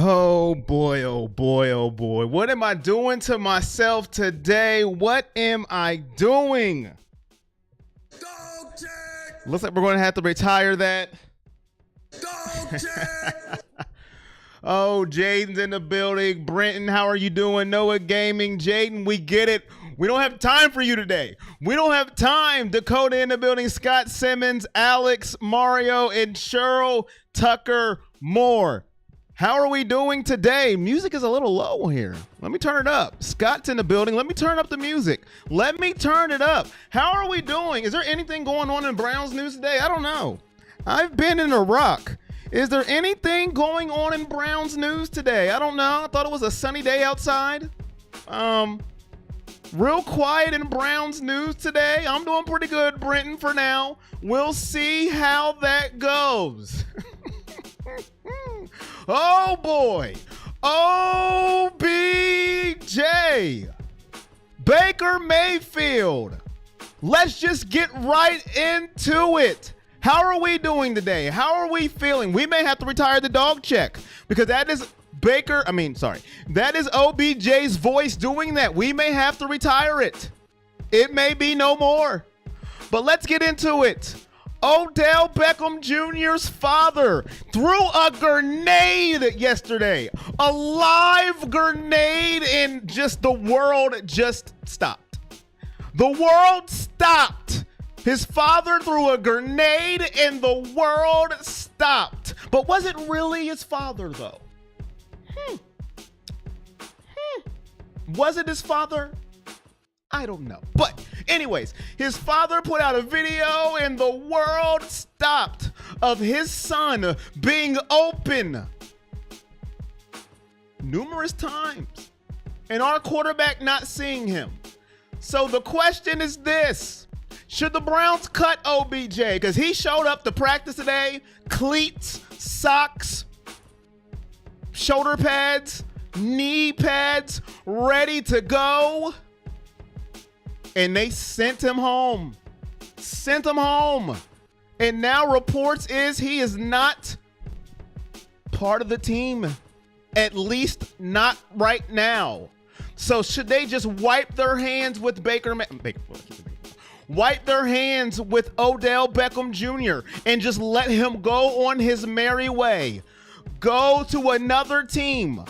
Oh boy, oh boy, oh boy. What am I doing to myself today? What am I doing? Dog check! Looks like we're going to have to retire that. Dog check! Oh, Jaden's in the building. Brenton, how are you doing? Noah Gaming. Jaden, we get it. We don't have time for you today. We don't have time. Dakota in the building. Scott Simmons, Alex, Mario, and Cheryl Tucker Moore. How are we doing today? Music is a little low here. Let me turn it up. Scott's in the building. Let me turn up the music. Let me turn it up. How are we doing? Is there anything going on in Browns news today? I don't know. I've been in Iraq. Is there anything going on in Browns news today? I don't know. I thought it was a sunny day outside. Real quiet in Browns news today. I'm doing pretty good, Brenton, for now. We'll see how that goes. Oh boy, OBJ, Baker Mayfield. Let's just get right into it. How are we doing today? How are we feeling? We may have to retire the dog check because that is that is OBJ's voice doing that. We may have to retire it. It may be no more, but let's get into it. Odell Beckham Jr.'s father threw a grenade yesterday, a live grenade, and just the world just stopped. The world stopped. His father threw a grenade and the world stopped. But was it really his father, though? Was it his father? I don't know. But anyways, his father put out a video and the world stopped of his son being open numerous times and our quarterback not seeing him. So the question is this: should the Browns cut OBJ? Because he showed up to practice today, cleats, socks, shoulder pads, knee pads, ready to go. And they sent him home. And now reports is he is not part of the team. At least not right now. So should they just wipe their hands with wipe their hands with Odell Beckham Jr. and just let him go on his merry way? Go to another team.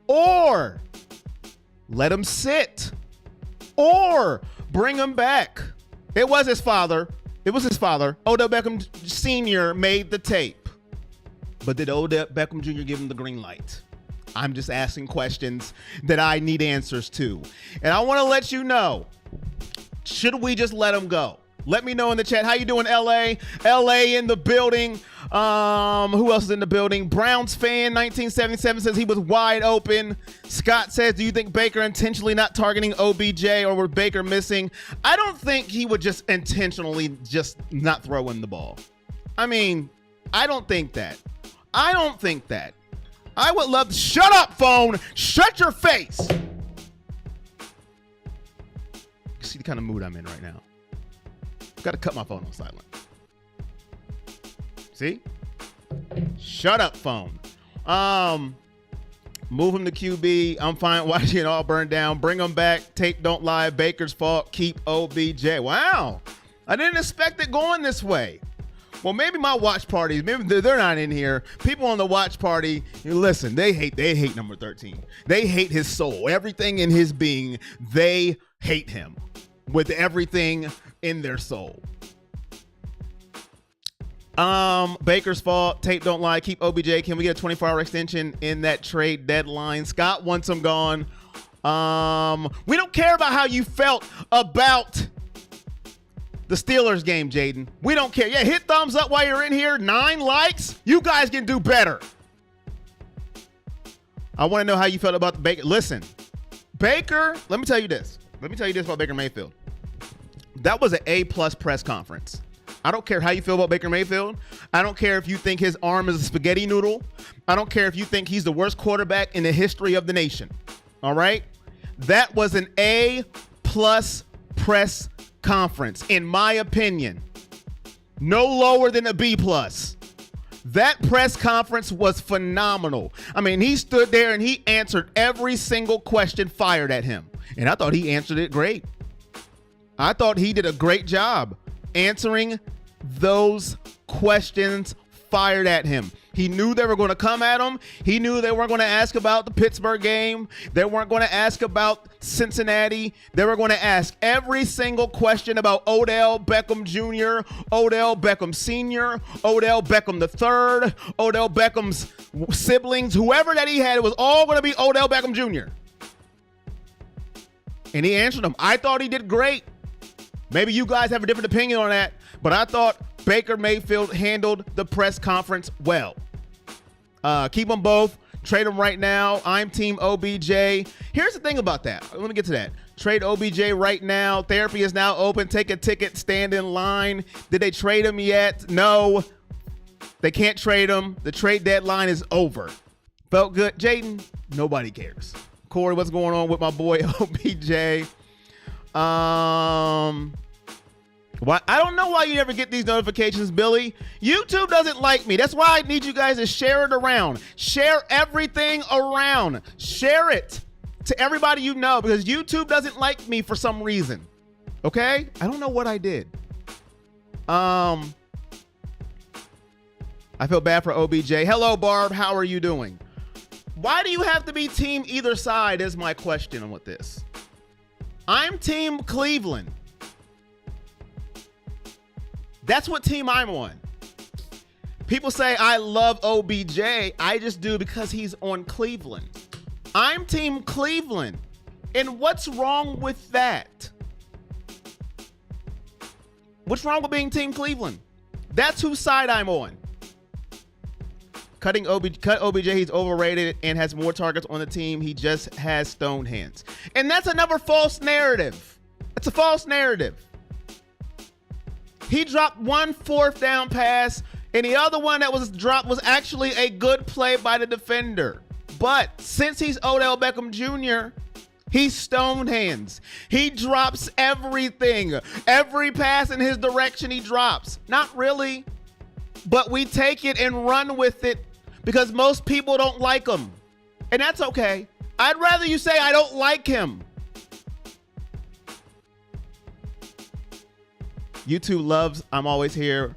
Or let him sit. Or bring him back. It was his father. Odell Beckham Sr. made the tape. But did Odell Beckham Jr. give him the green light? I'm just asking questions that I need answers to. And I want to let you know, should we just let him go? Let me know in the chat. How you doing, LA? LA in the building. Who else is in the building? Browns fan 1977 says he was wide open. Scott says, do you think Baker intentionally not targeting OBJ, or was Baker missing? I don't think he would just intentionally just not throw in the ball. I mean, I don't think that. I would love to. Shut up, phone. Shut your face. You see the kind of mood I'm in right now. Got to cut my phone on silent. See? Shut up, phone. Move him to QB. I'm fine watching it all burn down. Bring him back. Tape don't lie. Baker's fault. Keep OBJ. Wow. I didn't expect it going this way. Well, maybe my watch parties, maybe they're not in here. People on the watch party, listen, they hate number 13. They hate his soul. Everything in his being, they hate him with everything in their soul. Baker's fault. Tape don't lie. Keep OBJ. Can we get a 24-hour extension in that trade deadline? Scott wants him gone. We don't care about how you felt about the Steelers game, Jaden. We don't care. Yeah, hit thumbs up while you're in here. 9 likes. You guys can do better. I want to know how you felt about the Baker. Listen, Baker, let me tell you this. Let me tell you this about Baker Mayfield. That was an A+ press conference. I don't care how you feel about Baker Mayfield. I don't care if you think his arm is a spaghetti noodle. I don't care if you think he's the worst quarterback in the history of the nation. All right? That was an A+ press conference, in my opinion. No lower than a B+. That press conference was phenomenal. I mean, he stood there and he answered every single question fired at him. And I thought he answered it great. I thought he did a great job answering those questions fired at him. He knew they were going to come at him. He knew they weren't going to ask about the Pittsburgh game. They weren't going to ask about Cincinnati. They were going to ask every single question about Odell Beckham Jr., Odell Beckham Sr., Odell Beckham III, Odell Beckham's siblings, whoever that he had, it was all going to be Odell Beckham Jr. And he answered them. I thought he did great. Maybe you guys have a different opinion on that, but I thought Baker Mayfield handled the press conference well. Keep them both. Trade them right now. I'm Team OBJ. Here's the thing about that. Let me get to that. Trade OBJ right now. Therapy is now open. Take a ticket. Stand in line. Did they trade him yet? No. They can't trade him. The trade deadline is over. Felt good. Jaden, nobody cares. Corey, what's going on with my boy OBJ? Why? I don't know why you never get these notifications, Billy. YouTube doesn't like me. That's why I need you guys to share it around. Share everything around. Share it to everybody you know, because YouTube doesn't like me for some reason. Okay? I don't know what I did. I feel bad for OBJ. Hello, Barb. How are you doing? Why do you have to be team either side is my question with this. I'm Team Cleveland. That's what team I'm on. People say I love OBJ. I just do because he's on Cleveland. I'm Team Cleveland. And what's wrong with that? What's wrong with being Team Cleveland? That's whose side I'm on. Cut OBJ, he's overrated and has more targets on the team. He just has stone hands. And that's another false narrative. It's a false narrative. He dropped one fourth down pass, and the other one that was dropped was actually a good play by the defender. But since he's Odell Beckham Jr., he's stone hands. He drops everything. Every pass in his direction he drops. Not really, but we take it and run with it because most people don't like him. And that's okay. I'd rather you say I don't like him. YouTube loves I'm always here.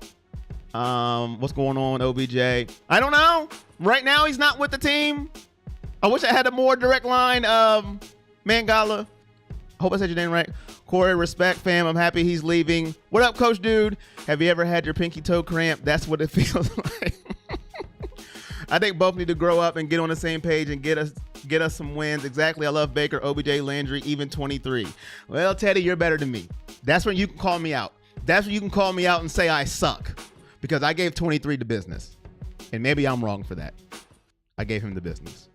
What's going on, OBJ? I don't know. Right now, he's not with the team. I wish I had a more direct line. Mangala. I hope I said your name right. Corey, respect, fam. I'm happy he's leaving. What up, Coach Dude? Have you ever had your pinky toe cramp? That's what it feels like. I think both need to grow up and get on the same page and get us some wins. Exactly. I love Baker, OBJ, Landry, even 23. Well, Teddy, you're better than me. That's when you can call me out. That's when you can call me out and say I suck because I gave 23 the business. And maybe I'm wrong for that. I gave him the business.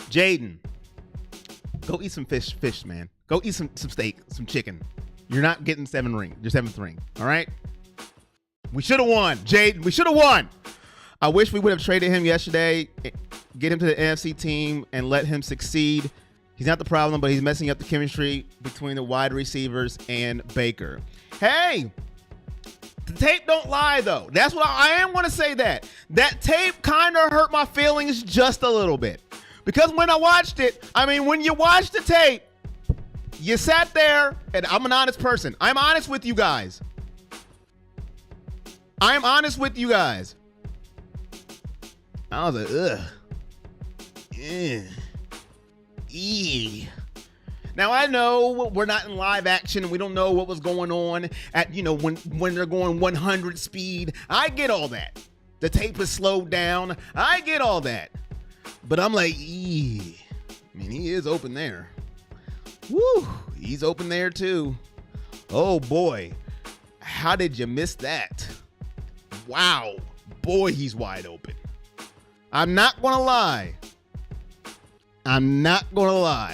Jaden, go eat some fish, man. Go eat some steak, some chicken. You're not getting your seventh ring. All right? We should have won, Jaden. We should have won. I wish we would have traded him yesterday, get him to the NFC team, and let him succeed. He's not the problem, but he's messing up the chemistry between the wide receivers and Baker. Hey, the tape don't lie, though. That's what I am going to say that. That tape kind of hurt my feelings just a little bit. Because when I watched it, when you watch the tape, you sat there, and I'm an honest person. I'm honest with you guys. I was like, ugh. Yeah. Now I know we're not in live action and we don't know what was going on at when they're going 100 speed. I get all that. The tape is slowed down. I get all that. But I'm like, he is open there. Woo, he's open there too. Oh boy, how did you miss that? Wow, boy, he's wide open. I'm not gonna lie.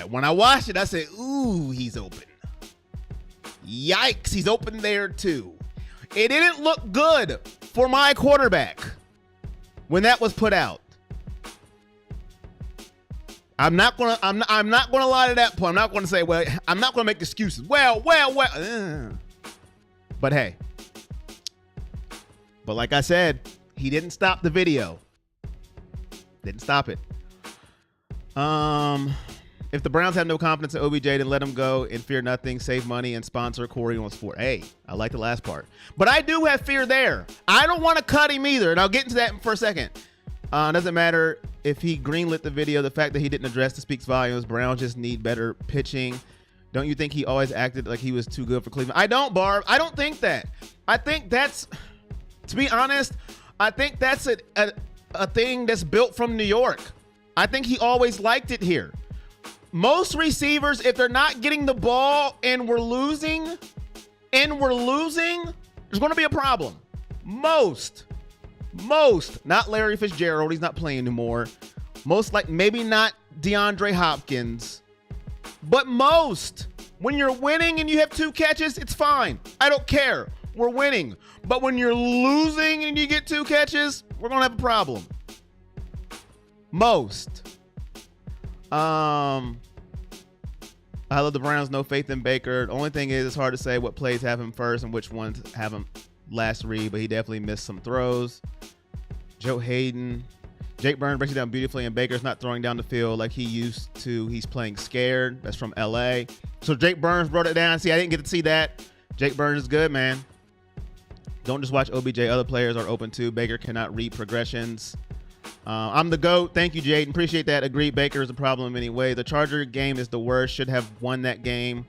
When I watched it, I said, ooh, he's open. Yikes, he's open there too. It didn't look good for my quarterback when that was put out. I'm not gonna lie to that point. I'm not gonna say, I'm not gonna make excuses. But hey, But like I said, he didn't stop the video. Didn't stop it. If the Browns have no confidence in OBJ, then let him go and fear nothing, save money, and sponsor Corey on sport. Hey, I like the last part. But I do have fear there. I don't want to cut him either, and I'll get into that for a second. Doesn't matter if he greenlit the video. The fact that he didn't address it speaks volumes. Browns just need better pitching. Don't you think he always acted like he was too good for Cleveland? I don't, Barb. I don't think that. I think that's, to be honest, I think that's a thing that's built from New York. I think he always liked it here. Most receivers, if they're not getting the ball and we're losing, there's going to be a problem. Most, not Larry Fitzgerald. He's not playing anymore. Most, like, maybe not DeAndre Hopkins, but most, when you're winning and you have 2 catches, it's fine. I don't care. We're winning. But when you're losing and you get 2 catches, we're going to have a problem. Most. I love the Browns. No faith in Baker. The only thing is, it's hard to say what plays have him first and which ones have him last read, but he definitely missed some throws. Joe Hayden. Jake Burns breaks it down beautifully, and Baker's not throwing down the field like he used to. He's playing scared. That's from LA. So Jake Burns brought it down. See, I didn't get to see that. Jake Burns is good, man. Don't just watch OBJ. Other players are open too. Baker cannot read progressions. I'm the GOAT. Thank you, Jaden. Appreciate that. Agreed. Baker is a problem anyway. The Charger game is the worst. Should have won that game.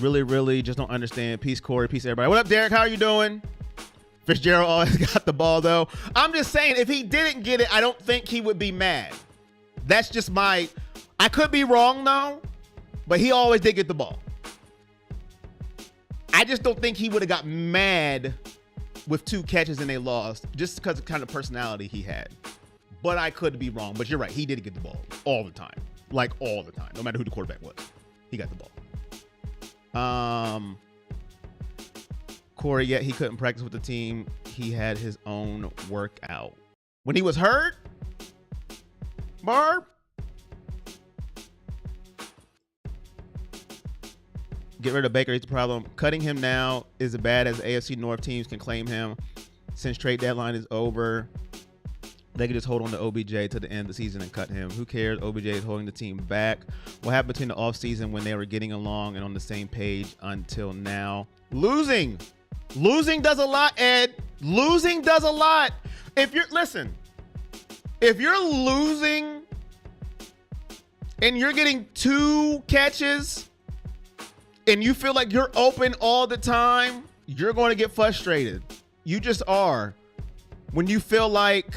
Really just don't understand. Peace, Corey. Peace, everybody. What up, Derek? How are you doing? Fitzgerald always got the ball, though. I'm just saying, if he didn't get it, I don't think he would be mad. That's just my... I could be wrong, though, but he always did get the ball. I just don't think he would have got mad with 2 catches and they lost, just because of the kind of personality he had. But I could be wrong. But you're right. He did get the ball all the time. Like, all the time. No matter who the quarterback was. He got the ball. Corey, yet he couldn't practice with the team. He had his own workout. When he was hurt? Barb? Get rid of Baker. He's the problem. Cutting him now is as bad as AFC North teams can claim him. Since trade deadline is over, they can just hold on to OBJ to the end of the season and cut him. Who cares? OBJ is holding the team back. What happened between the offseason when they were getting along and on the same page until now? Losing does a lot, Ed. Losing does a lot. If you're losing and you're getting 2 catches and you feel like you're open all the time, you're going to get frustrated. You just are. When you feel like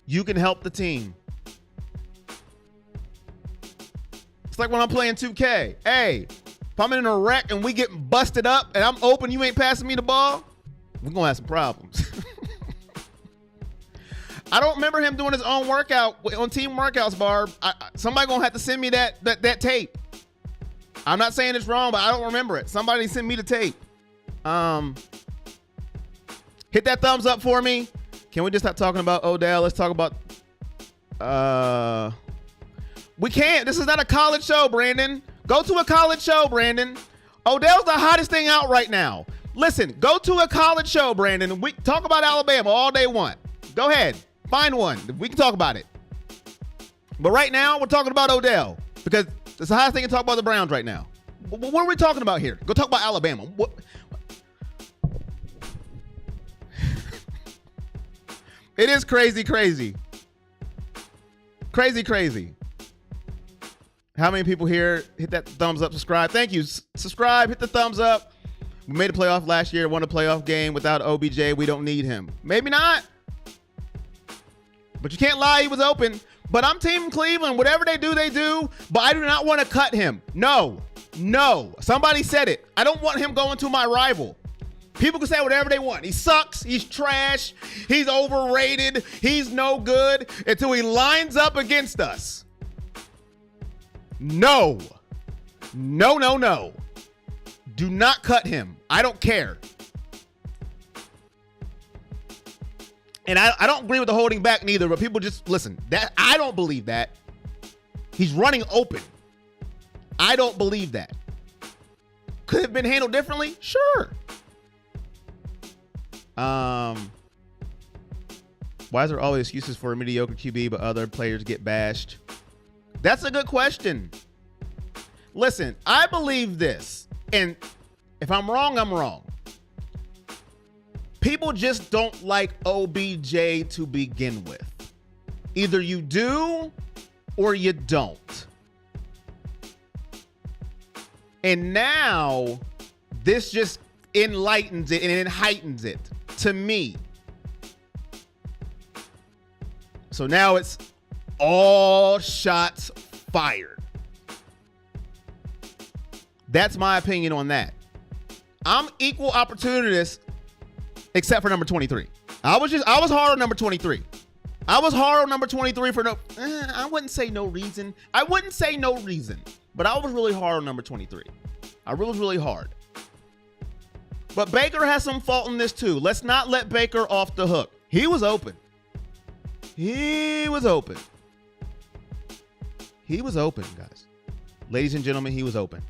you can help the team. It's like when I'm playing 2K. Hey, if I'm in a wreck and we get busted up and I'm open, you ain't passing me the ball, we're going to have some problems. I don't remember him doing his own workout on team workouts, Barb. Somebody going to have to send me that tape. I'm not saying it's wrong, but I don't remember it. Somebody send me the tape. Hit that thumbs up for me. Can we just stop talking about Odell? Let's talk about... We can't. This is not a college show, Brandon. Go to a college show, Brandon. Odell's the hottest thing out right now. Listen, go to a college show, Brandon. We talk about Alabama all they want. Go ahead. Find one. We can talk about it. But right now, we're talking about Odell because it's the hottest thing to talk about the Browns right now. What are we talking about here? Go talk about Alabama. What? It is crazy. How many people here hit that thumbs up, subscribe? Thank you. Subscribe, hit the thumbs up. We made a playoff last year, won a playoff game without OBJ. We don't need him. Maybe not. But you can't lie, he was open. But I'm Team Cleveland. Whatever they do, they do. But I do not want to cut him. No. Somebody said it. I don't want him going to my rival. People can say whatever they want. He sucks. He's trash. He's overrated. He's no good until he lines up against us. No. Do not cut him. I don't care. And I don't agree with the holding back neither, but people just listen. That I don't believe that. He's running open. I don't believe that. Could have been handled differently? Sure. Why is there always excuses for a mediocre QB, but other players get bashed? That's a good question. Listen, I believe this, and if I'm wrong, I'm wrong. People just don't like OBJ to begin with. Either you do or you don't. And now this just enlightens it and it heightens it to me. So now it's all shots fired. That's my opinion on that. I'm equal opportunist except for number 23. I was hard on number 23. I was hard on number 23 for I wouldn't say no reason. I wouldn't say no reason, but I was really hard on number 23. I was really hard. But Baker has some fault in this too. Let's not let Baker off the hook. He was open. He was open. He was open, guys. Ladies and gentlemen, he was open.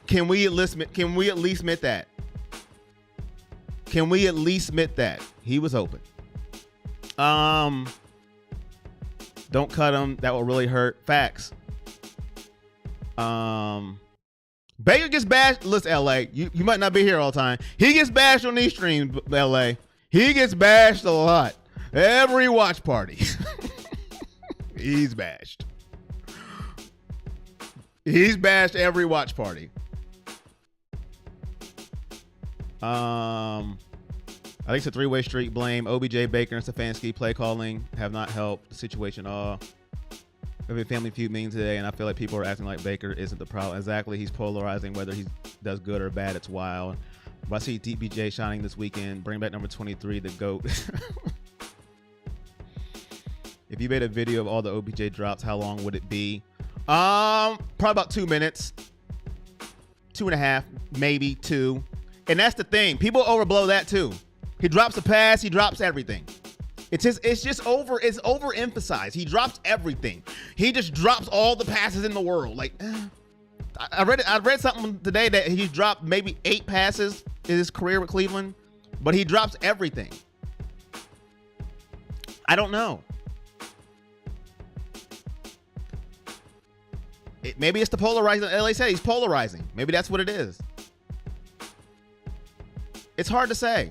Can we at least admit that? Can we at least admit that? He was open. Don't cut him. That will really hurt. Facts. Baker gets bashed. Listen, LA, you might not be here all the time. He gets bashed on these streams, LA. He gets bashed a lot. Every watch party. He's bashed. He's bashed every watch party. I think it's a three-way street. Blame OBJ, Baker, and Stefanski. Play calling have not helped the situation at all. We have a Family Feud meeting today, and I feel like people are acting like Baker isn't the problem. Exactly. He's polarizing whether he does good or bad. It's wild. But I see DBJ shining this weekend. Bring back number 23, the GOAT. If you made a video of all the OBJ drops, how long would it be? Probably about 2 minutes. 2.5, maybe 2. And that's the thing. People overblow that too. He drops a pass, he drops everything. It's overemphasized. He drops everything. He just drops all the passes in the world. Like, I read something today that he dropped maybe 8 passes in his career with Cleveland, but he drops everything. I don't know. Maybe it's the polarizing. LA said he's polarizing. Maybe that's what it is. It's hard to say.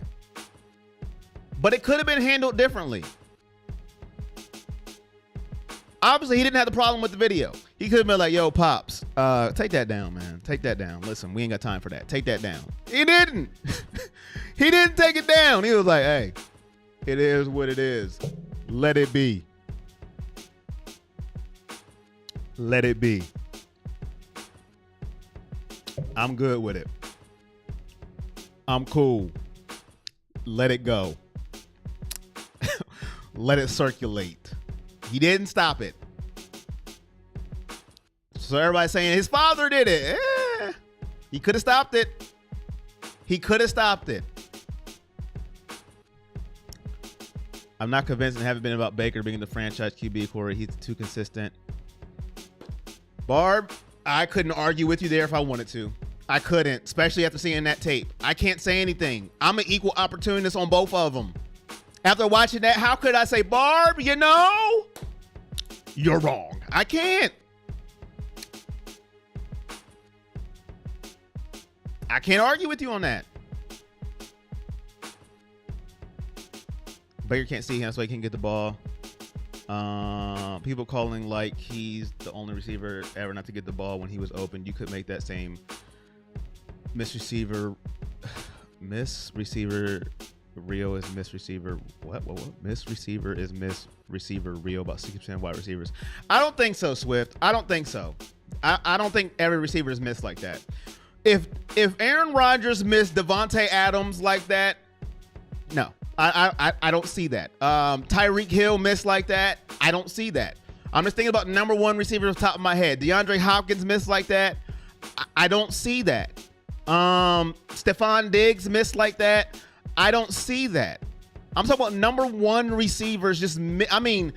But it could have been handled differently. Obviously, he didn't have the problem with the video. He could have been like, yo, Pops, take that down, man. Take that down. Listen, we ain't got time for that. Take that down. He didn't. He didn't take it down. He was like, hey, it is what it is. Let it be. Let it be. I'm good with it. I'm cool. Let it go. Let it circulate. He didn't stop it. So everybody's saying his father did it. He could have stopped it. He could have stopped it. I'm not convinced and haven't been about Baker being the franchise QB Corey. He's too consistent. Barb, I couldn't argue with you there if I wanted to. I couldn't, especially after seeing that tape. I can't say anything. I'm an equal opportunist on both of them. After watching that, how could I say, Barb, you know, you're wrong. I can't. I can't argue with you on that. Baker can't see him, so he can't get the ball. People calling like he's the only receiver ever not to get the ball when he was open. You could make that same miss receiver Rio is miss receiver. What? Miss receiver is miss receiver Rio, about 60% wide receivers. I don't think so, Swift. I don't think so. I don't think every receiver is missed like that. If Aaron Rodgers missed Devontae Adams like that, no. I don't see that. Tyreek Hill missed like that. I don't see that. I'm just thinking about number one receiver off the top of my head. DeAndre Hopkins missed like that. I don't see that. Stephon Diggs missed like that. I don't see that. I'm talking about number one receivers just, I mean,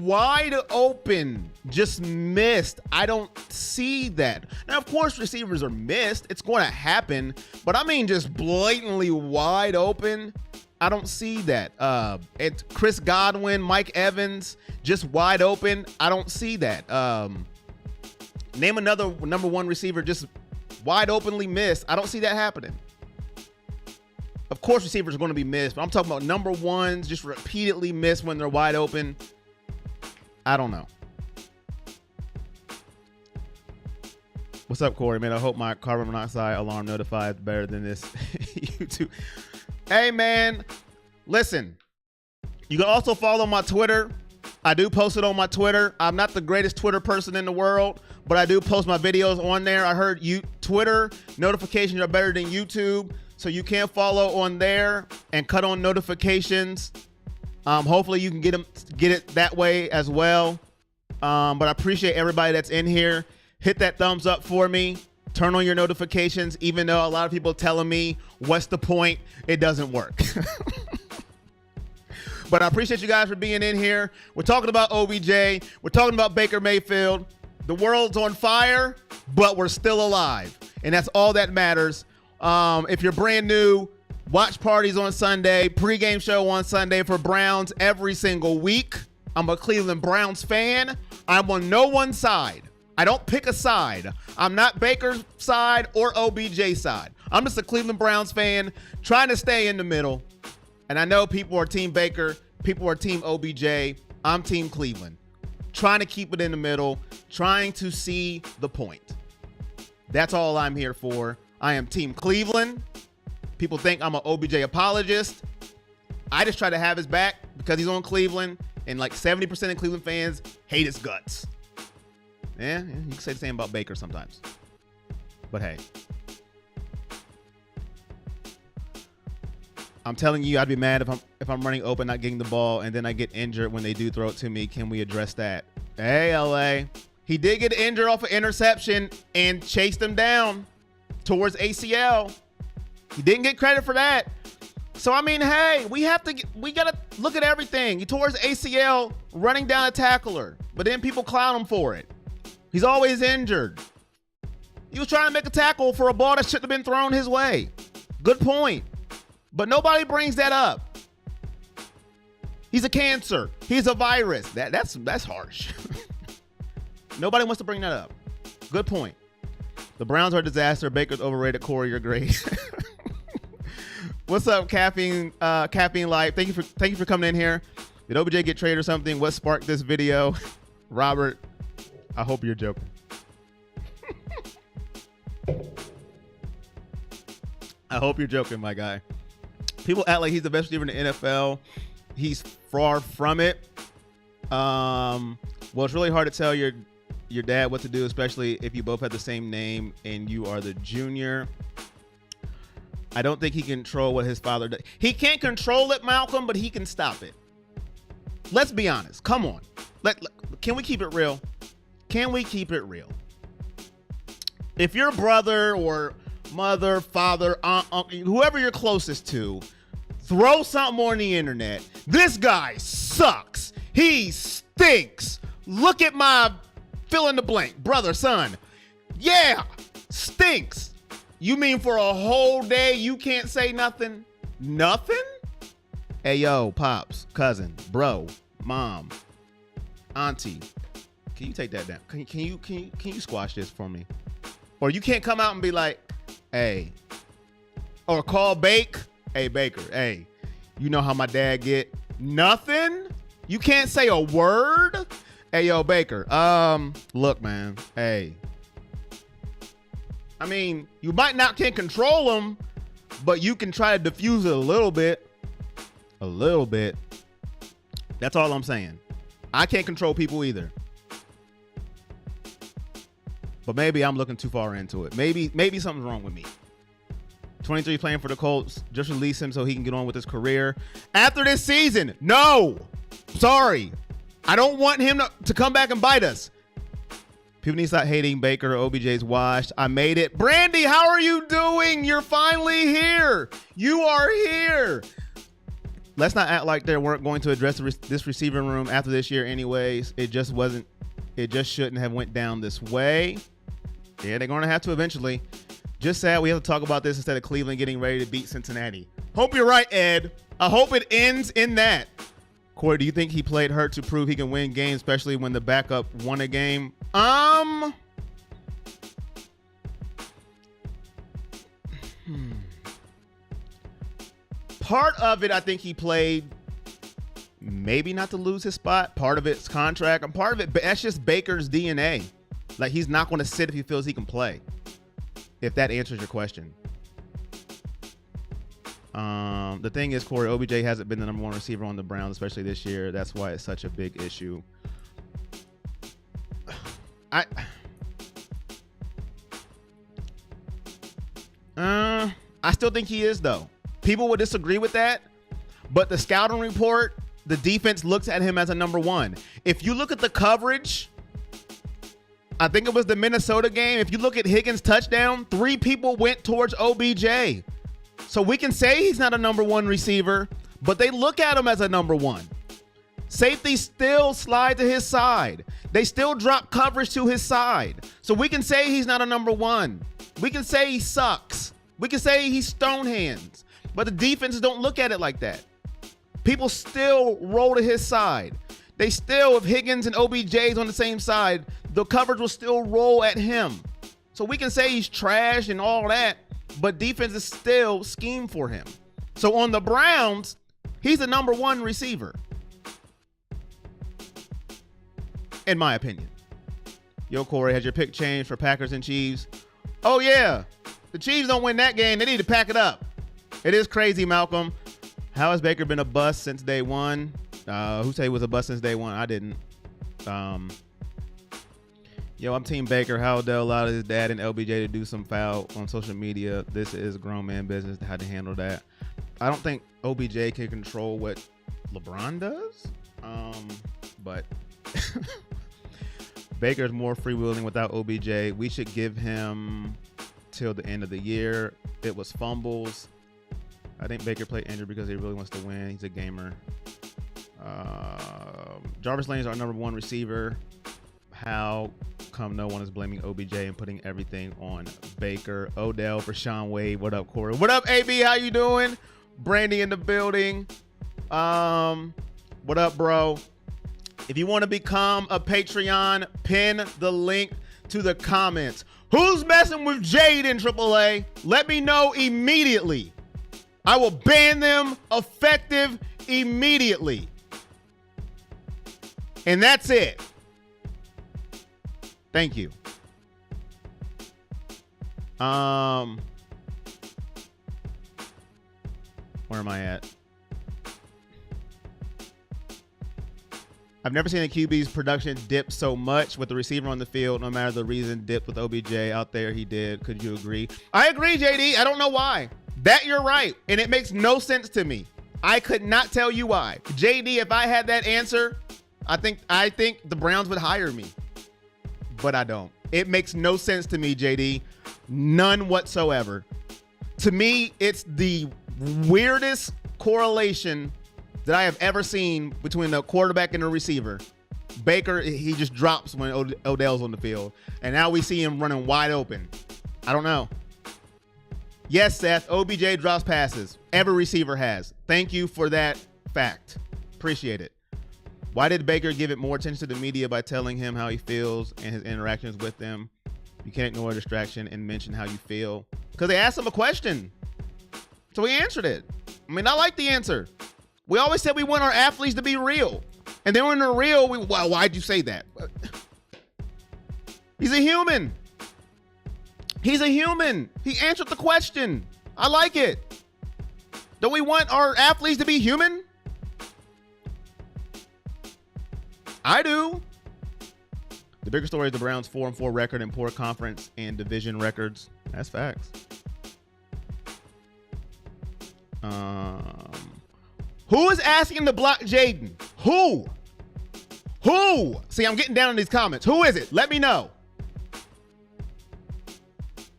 wide open, just missed. I don't see that. Now, of course, receivers are missed. It's going to happen. But I mean, just blatantly wide open. I don't see that. It's Chris Godwin, Mike Evans, just wide open. I don't see that. Name another number one receiver just wide openly missed. I don't see that happening. Of course, receivers are going to be missed, but I'm talking about number ones just repeatedly miss when they're wide open. I don't know. What's up, Corey? Man, I hope my carbon monoxide alarm notified better than this YouTube. Hey, man, listen. You can also follow my Twitter. I do post it on my Twitter. I'm not the greatest Twitter person in the world, but I do post my videos on there. I heard Twitter notifications are better than YouTube, so you can follow on there and cut on notifications. Hopefully you can get it that way as well. But I appreciate everybody that's in here. Hit that thumbs up for me. Turn on your notifications, even though a lot of people are telling me, what's the point? It doesn't work. But I appreciate you guys for being in here. We're talking about OBJ. We're talking about Baker Mayfield. The world's on fire, but we're still alive. And that's all that matters. If you're brand new, watch parties on Sunday, pregame show on Sunday for Browns every single week. I'm a Cleveland Browns fan. I'm on no one side. I don't pick a side. I'm not Baker's side or OBJ side. I'm just a Cleveland Browns fan trying to stay in the middle. And I know people are Team Baker, people are Team OBJ. I'm Team Cleveland. Trying to keep it in the middle, trying to see the point. That's all I'm here for. I am Team Cleveland. People think I'm an OBJ apologist. I just try to have his back because he's on Cleveland, and like 70% of Cleveland fans hate his guts. Yeah, you can say the same about Baker sometimes. But hey. I'm telling you, I'd be mad if I'm running open, not getting the ball, and then I get injured when they do throw it to me. Can we address that? Hey, LA. He did get injured off an interception and chased him down towards ACL. He didn't get credit for that. So, I mean, hey, we got to look at everything. He tore his ACL running down a tackler, but then people clown him for it. He's always injured. He was trying to make a tackle for a ball that shouldn't have been thrown his way. Good point. But nobody brings that up. He's a cancer. He's a virus. That's harsh. Nobody wants to bring that up. Good point. The Browns are a disaster. Baker's overrated. Corey, you're great. What's up, Caffeine Life? Thank you for coming in here. Did OBJ get traded or something? What sparked this video? Robert, I hope you're joking. I hope you're joking, my guy. People act like he's the best receiver in the NFL. He's far from it. Well, it's really hard to tell your dad what to do, especially if you both have the same name and you are the junior. I don't think he can control what his father does. He can't control it, Malcolm, but he can stop it. Let's be honest. Come on. Can we keep it real? Can we keep it real? If your brother or mother, father, aunt, uncle, whoever you're closest to, throw something on the internet. This guy sucks. He stinks. Look at my fill in the blank. Brother, son. Yeah, stinks. You mean for a whole day you can't say nothing? Nothing? Hey, yo, pops, cousin, bro, mom, auntie. Can you take that down? Can you squash this for me? Or you can't come out and be like, hey, or call Bake. Hey, Baker, hey, you know how my dad get? Nothing? You can't say a word? Hey, yo, Baker, look, man, hey. I mean, you might not can control him, but you can try to diffuse it a little bit. A little bit. That's all I'm saying. I can't control people either. But maybe I'm looking too far into it. Maybe something's wrong with me. 23 playing for the Colts. Just release him so he can get on with his career. After this season, no. Sorry. I don't want him to come back and bite us. People need to stop hating Baker. OBJ's washed. I made it. Brandy, how are you doing? You're finally here. You are here. Let's not act like they weren't going to address this receiving room after this year anyways. It just wasn't. It just shouldn't have went down this way. Yeah, they're going to have to eventually. Just sad we have to talk about this instead of Cleveland getting ready to beat Cincinnati. Hope you're right, Ed. I hope it ends in that. Corey, do you think he played hurt to prove he can win games, especially when the backup won a game? Part of it, I think he played maybe not to lose his spot. Part of it's contract, and part of it, but that's just Baker's DNA. Like, he's not going to sit if he feels he can play. If that answers your question. The thing is, Corey, OBJ hasn't been the number one receiver on the Browns, especially this year. That's why it's such a big issue. I still think he is, though. People would disagree with that, but the scouting report, the defense looks at him as a number one. If you look at the coverage, I think it was the Minnesota game. If you look at Higgins' touchdown, 3 people went towards OBJ. So we can say he's not a number one receiver, but they look at him as a number one. Safeties still slide to his side. They still drop coverage to his side. So we can say he's not a number one. We can say he sucks. We can say he's stone hands. But the defenses don't look at it like that. People still roll to his side. They still, if Higgins and OBJ's on the same side, the coverage will still roll at him. So we can say he's trash and all that, but defenses still scheme for him. So on the Browns, he's the number one receiver, in my opinion. Yo, Corey, has your pick changed for Packers and Chiefs? Oh, yeah. The Chiefs don't win that game. They need to pack it up. It is crazy, Malcolm. How has Baker been a bust since day one? Who said he was a bust since day one? I didn't. Yo, I'm Team Baker. How Odell allowed his dad and LBJ to do some foul on social media. This is grown man business. How to handle that. I don't think OBJ can control what LeBron does. But Baker's more freewheeling without OBJ. We should give him till the end of the year. It was fumbles. I think Baker played injured because he really wants to win. He's a gamer. Jarvis Lane's our number one receiver. How come no one is blaming OBJ and putting everything on Baker? Odell for Sean Wade. What up, Corey? What up, AB? How you doing? Brandy in the building. What up, bro? If you want to become a Patreon, pin the link to the comments. Who's messing with Jade in AAA? Let me know immediately. I will ban them effective immediately. And that's it. Thank you. Where am I at? I've never seen a QB's production dip so much with the receiver on the field, no matter the reason. Dipped with OBJ out there, he did. Could you agree? I agree, JD. I don't know why. That you're right, and it makes no sense to me. I could not tell you why. JD, if I had that answer, I think the Browns would hire me, but I don't. It makes no sense to me, JD. None whatsoever. To me, it's the weirdest correlation that I have ever seen between the quarterback and the receiver. Baker, he just drops when Odell's on the field, and now we see him running wide open. I don't know. Yes, Seth, OBJ drops passes. Every receiver has. Thank you for that fact. Appreciate it. Why did Baker give it more attention to the media by telling him how he feels and his interactions with them? You can't ignore a distraction and mention how you feel. Because they asked him a question. So he answered it. I mean, I like the answer. We always said we want our athletes to be real. And then when they're real, well, why'd you say that? He's a human. He's a human. He answered the question. I like it. Don't we want our athletes to be human? I do. The bigger story is the Browns' 4-4 record and poor conference and division records. That's facts. Who is asking to block Jaden? Who? See, I'm getting down in these comments. Who is it? Let me know.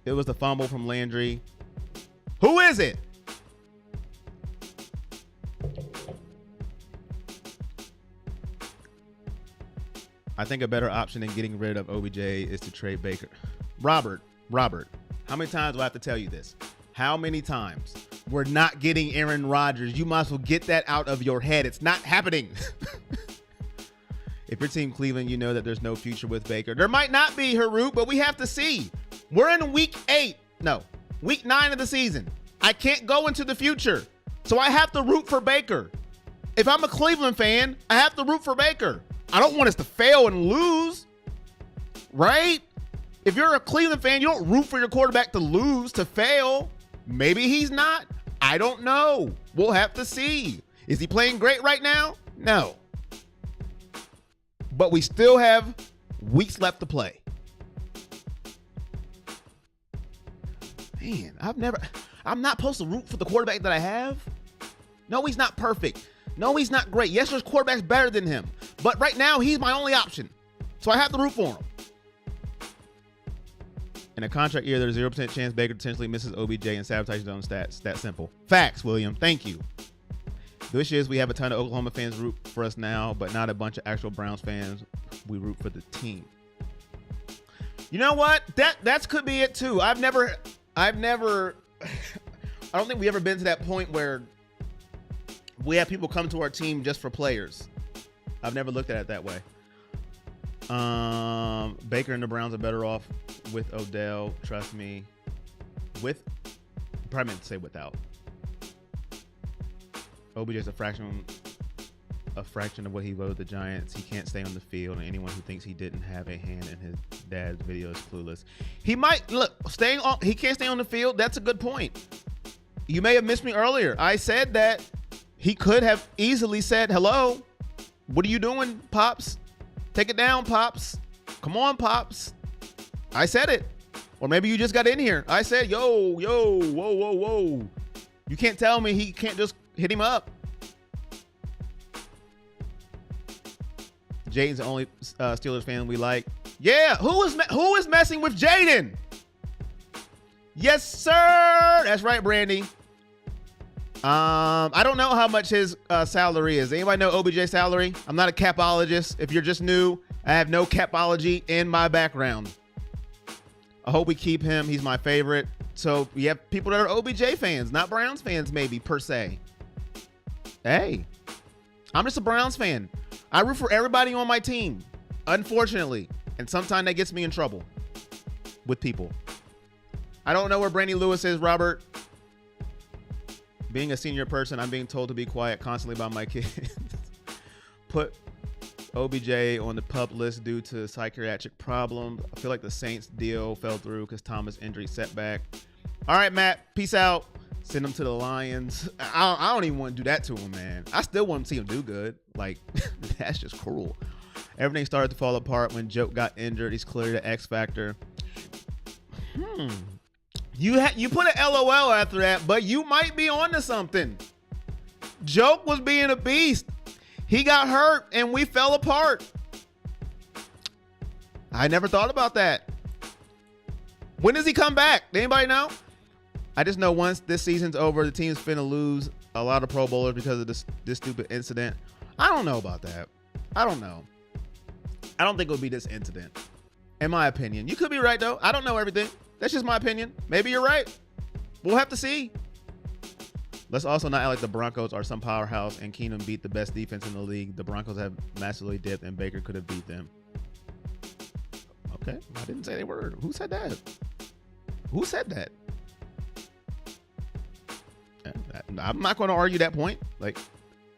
It was the fumble from Landry. Who is it? I think a better option than getting rid of OBJ is to trade Baker. Robert, how many times do I have to tell you this? How many times? we're not getting Aaron Rodgers. You might as well get that out of your head. It's not happening. If your team Cleveland, you know that there's no future with Baker. There might not be, Harut, but we have to see. We're in week 9 of the season. I can't go into the future. So I have to root for Baker. If I'm a Cleveland fan, I have to root for Baker. I don't want us to fail and lose, right? If you're a Cleveland fan, you don't root for your quarterback to lose, to fail. Maybe he's not. I don't know. We'll have to see. Is he playing great right now? No. But we still have weeks left to play. Man, I'm not supposed to root for the quarterback that I have. No, he's not perfect. No, he's not great. Yes, there's quarterbacks better than him. But right now, he's my only option. So I have to root for him. In a contract year, there's a 0% chance Baker potentially misses OBJ and sabotages his own stats. That simple. Facts, William. Thank you. The issue is we have a ton of Oklahoma fans root for us now, but not a bunch of actual Browns fans. We root for the team. You know what? That could be it too. I don't think we ever been to that point where we have people come to our team just for players. I've never looked at it that way. Baker and the Browns are better off with Odell. Trust me. Probably meant to say without. OBJ is a fraction of what he voted the Giants. He can't stay on the field, and anyone who thinks he didn't have a hand in his dad's video is clueless. He might he can't stay on the field. That's a good point. You may have missed me earlier. I said that he could have easily said, "Hello, what are you doing, Pops? Take it down, Pops. Come on, Pops." I said it. Or maybe you just got in here. I said, yo, whoa. You can't tell me he can't just hit him up. Jaden's the only Steelers fan we like. Yeah, who is messing with Jaden? Yes, sir. That's right, Brandy. I don't know how much his salary is. Anybody know OBJ's salary? I'm not a capologist. If you're just new, I have no capology in my background. I hope we keep him. He's my favorite. So we have people that are OBJ fans, not Browns fans, maybe per se. Hey, I'm just a Browns fan. I root for everybody on my team, unfortunately. And sometimes that gets me in trouble with people. I don't know where Brandy Lewis is, Robert. Being a senior person, I'm being told to be quiet constantly by my kids. Put OBJ on the pup list due to psychiatric problems. I feel like the Saints deal fell through because Thomas injury setback. All right, Matt. Peace out. Send him to the Lions. I don't even want to do that to him, man. I still want to see him do good. Like, that's just cruel. Everything started to fall apart when Joke got injured. He's clearly the X factor. You put an LOL after that, but you might be onto something. Joke was being a beast. He got hurt and we fell apart. I never thought about that. When does he come back? Anybody know? I just know once this season's over, the team's finna lose a lot of Pro Bowlers because of this stupid incident. I don't know about that. I don't know. I don't think it would be this incident. In my opinion. You could be right, though. I don't know everything. That's just my opinion. Maybe you're right. We'll have to see. Let's also not act like the Broncos are some powerhouse and Keenum beat the best defense in the league. The Broncos have massively dipped and Baker could have beat them. Okay. I didn't say they were. Who said that? Who said that? I'm not going to argue that point. Like,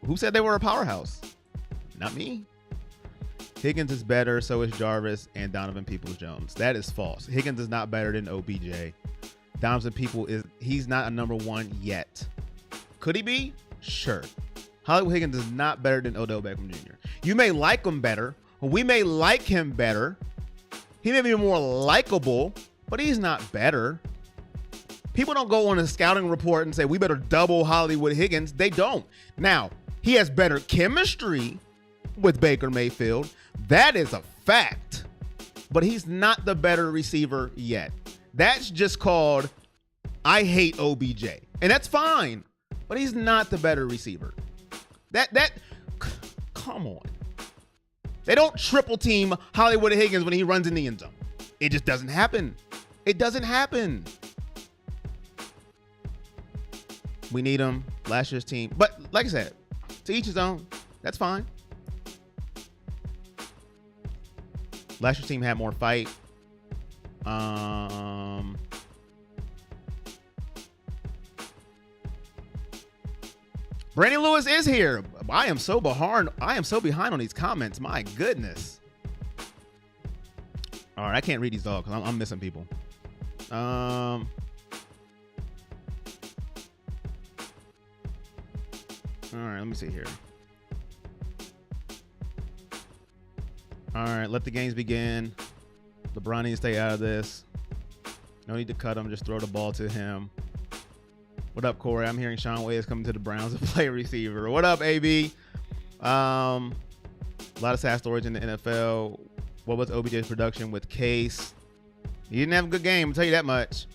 who said they were a powerhouse? Not me. Higgins is better, so is Jarvis and Donovan Peoples-Jones. That is false. Higgins is not better than OBJ. Donovan he's not a number one yet. Could he be? Sure. Hollywood Higgins is not better than Odell Beckham Jr. You may like him better. We may like him better. He may be more likable, but he's not better. People don't go on a scouting report and say, we better double Hollywood Higgins. They don't. Now, he has better chemistry with Baker Mayfield. That is a fact. But he's not the better receiver yet. That's just called, I hate OBJ. And that's fine. But he's not the better receiver. Come on. They don't triple team Hollywood Higgins when he runs in the end zone. It just doesn't happen. It doesn't happen. We need him. Last year's team. But like I said, to each his own. That's fine. Last year's team had more fight. Brandon Lewis is here. I am so behind. I am so behind on these comments. My goodness. All right, I can't read these dogs because I'm missing people. All right, let me see here. All right, let the games begin. LeBron needs to stay out of this. No need to cut him. Just throw the ball to him. What up, Corey? I'm hearing Sean Way is coming to the Browns to play receiver. What up, AB? A lot of sad stories in the NFL. What was OBJ's production with Case? He didn't have a good game, I'll tell you that much.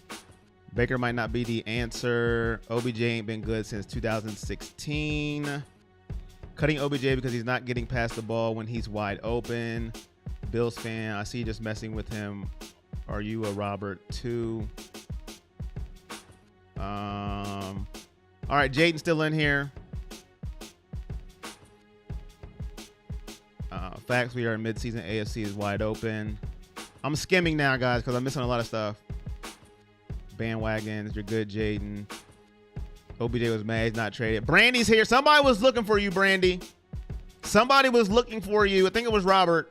Baker might not be the answer. OBJ ain't been good since 2016. Cutting OBJ because he's not getting past the ball when he's wide open. Bills fan, I see you just messing with him. Are you a Robert too? All right, Jaden's still in here. Facts, we are in midseason. AFC is wide open. I'm skimming now, guys, because I'm missing a lot of stuff. Bandwagons, you're good, Jaden. OBJ was mad he's not traded. Brandy's here. Somebody was looking for you, Brandy. Somebody was looking for you. I think it was Robert.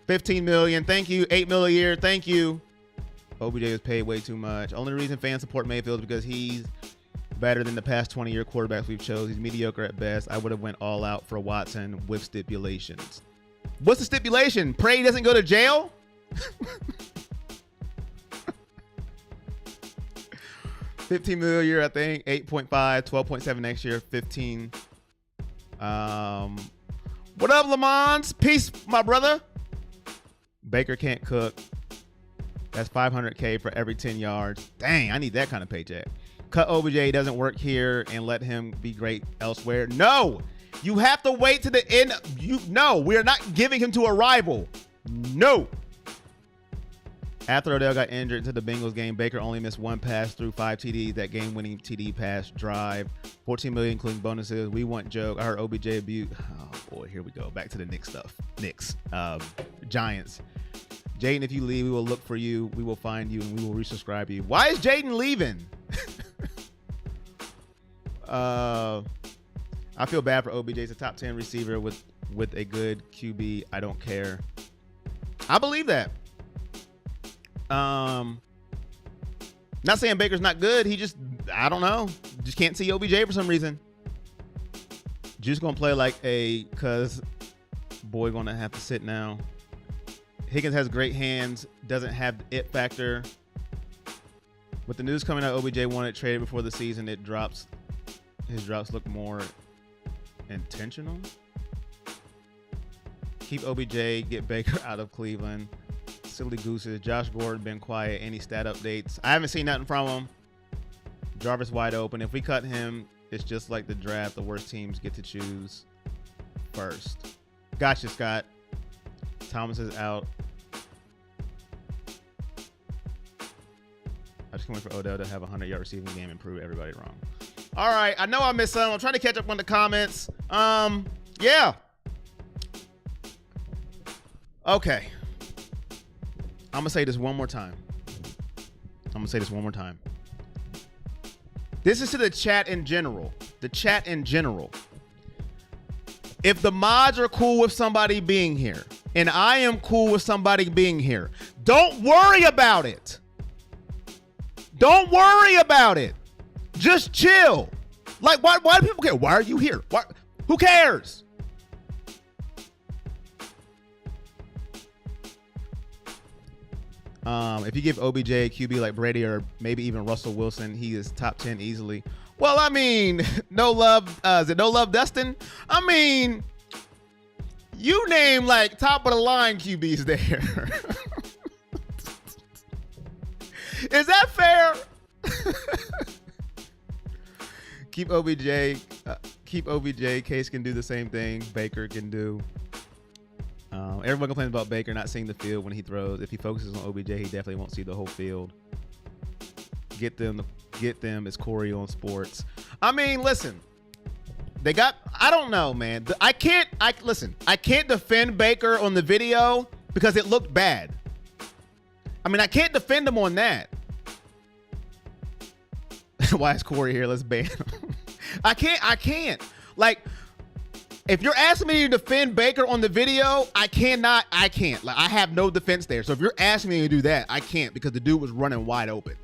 15 million. Thank you. 8 million a year. Thank you. OBJ was paid way too much. Only reason fans support Mayfield is because he's better than the past 20-year quarterbacks we've chose. He's mediocre at best. I would have went all out for Watson with stipulations. What's the stipulation? Pray he doesn't go to jail? 15 million a year, I think. 8.5, 12.7 next year, 15. What up, Lamont? Peace, my brother. Baker can't cook. That's $500K for every 10 yards. Dang, I need that kind of paycheck. Cut OBJ, doesn't work here, and let him be great elsewhere. No, you have to wait to the end. No, we are not giving him to a rival. No. After Odell got injured to the Bengals game, Baker only missed one pass through 5 TDs. That game-winning TD pass drive, 14 million including bonuses. We want joke. I heard OBJ abuse. Oh boy, here we go. Back to the Knicks stuff. Knicks, Giants. Jaden, if you leave, we will look for you. We will find you, and we will resubscribe you. Why is Jaden leaving? I feel bad for OBJ. He's a top 10 receiver with a good QB. I don't care. I believe that. Not saying Baker's not good. He just, I don't know. Just can't see OBJ for some reason. Just gonna play like cause boy gonna have to sit now. Higgins has great hands, doesn't have the it factor. With the news coming out, OBJ wanted traded before the season. His drops look more intentional. Keep OBJ, get Baker out of Cleveland. Silly gooses. Josh Gordon been quiet. Any stat updates? I haven't seen nothing from him. Jarvis wide open. If we cut him, it's just like the draft. The worst teams get to choose first. Gotcha, Scott. Thomas is out. I just can't wait for Odell to have a 100-yard receiving game and prove everybody wrong. All right, I know I missed some. I'm trying to catch up on the comments. Yeah. Okay. I'm gonna say this one more time. This is to the chat in general. The chat in general. If the mods are cool with somebody being here, and I am cool with somebody being here, don't worry about it. Don't worry about it. Just chill. Like, why do people care? Why are you here? Why? Who cares? If you give OBJ a QB like Brady or maybe even Russell Wilson, he is top 10 easily. Well, I mean, no love. Is it no love, Dustin? I mean, you name like top of the line QBs there. Is that fair? Keep OBJ. Keep OBJ. Case can do the same thing Baker can do. Everyone complains about Baker not seeing the field when he throws. If he focuses on OBJ, he definitely won't see the whole field. Get them Get them. It's Corey on Sports. I mean, listen. I don't know, man. I can't defend Baker on the video because it looked bad. I mean, I can't defend him on that. Why is Corey here? Let's ban him. I can't. Like, if you're asking me to defend Baker on the video, I can't. Like, I have no defense there. So if you're asking me to do that, I can't because the dude was running wide open.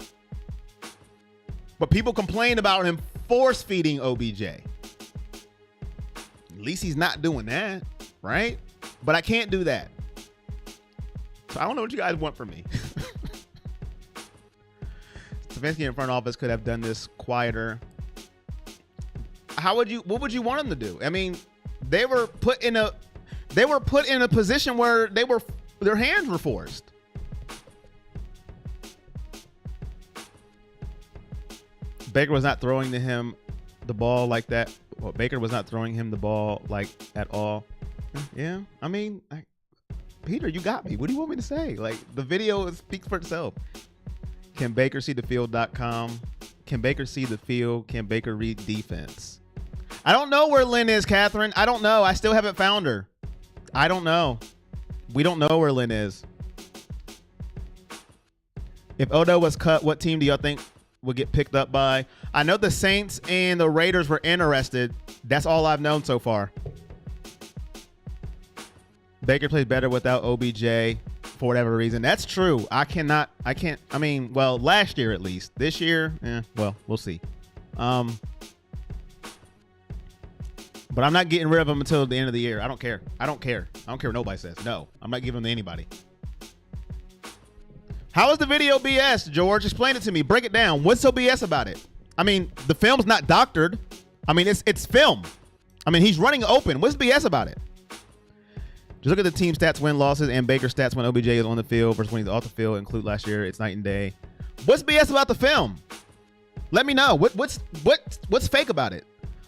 But people complain about him force feeding OBJ. At least he's not doing that, right? But I can't do that. So I don't know what you guys want from me. Stefanski in front office could have done this quieter. What would you want them to do? I mean, they were put in a position where their hands were forced. Baker was not throwing to him the ball like that. Well, Baker was not throwing him the ball like at all. Yeah, I mean, Peter, you got me. What do you want me to say? Like, the video speaks for itself. Can Baker see the field.com? Can Baker see the field? Can Baker read defense? I don't know where Lynn is, Catherine. I don't know. I still haven't found her. I don't know. We don't know where Lynn is. If Odell was cut, what team do y'all think would get picked up by? I know the Saints and the Raiders were interested. That's all I've known so far. Baker plays better without OBJ for whatever reason. That's true. I mean, well, last year at least. This year, well, we'll see. But I'm not getting rid of him until the end of the year. I don't care. I don't care what nobody says. No, I'm not giving him to anybody. How is the video BS, George? Explain it to me. Break it down. What's so BS about it? I mean, the film's not doctored. I mean, it's film. I mean, he's running open. What's BS about it? Just look at the team stats, win losses, and Baker stats when OBJ is on the field versus when he's off the field. Include last year. It's night and day. What's BS about the film? Let me know. What's fake about it?